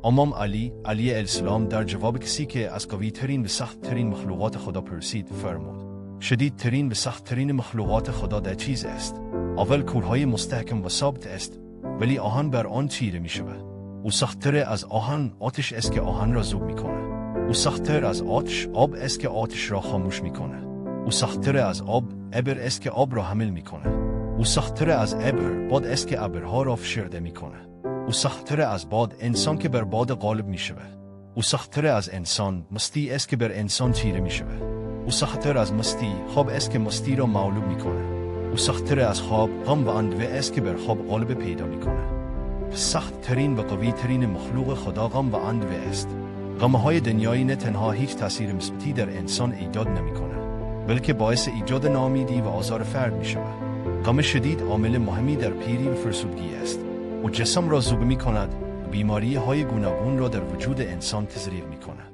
امام علی علیه السلام در جواب کسی که از قوی ترین و سخت ترین مخلوقات خدا پرسید فرمود: شدید ترین و سخت ترین مخلوقات خدا در چیز است؟ اول کوههای مستحکم و ثابت است، ولی آهن بر آن چیره می شود. او سخت‌تر از آهن آتش است که آهن را ذوب می کند. او سخت‌تر از آتش آب است که آتش را خاموش می کند. او سخت‌تر از آب ابر است که آب را حمل می کند. او سخت‌تر از ابر باد است که ابرها را فشرده می کند. او سخت‌تر از باد انسان که بر باد غالب می شود. او سخت‌تر از انسان مستی است که بر انسان چیره می شود. او سخت‌تر از مستی خواب است که مستی را مغلوب می کند. او سخت‌تر از خواب غم و اندوه است که بر خواب غالب پیدا می کند. سخت ترین و قوی ترین مخلوق خدا غم و اندوه است. غم‌های دنیایی نه تنها هیچ تأثیر مثبتی در انسان ایجاد نمی کند، بلکه باعث ایجاد ناامیدی و آزار فرد می شود. غم شدید عامل مهمی در پیری و فرسودگی است. او جسم را ذوب می کند و بیماری‌های گوناگون را در وجود انسان تزریق می کند.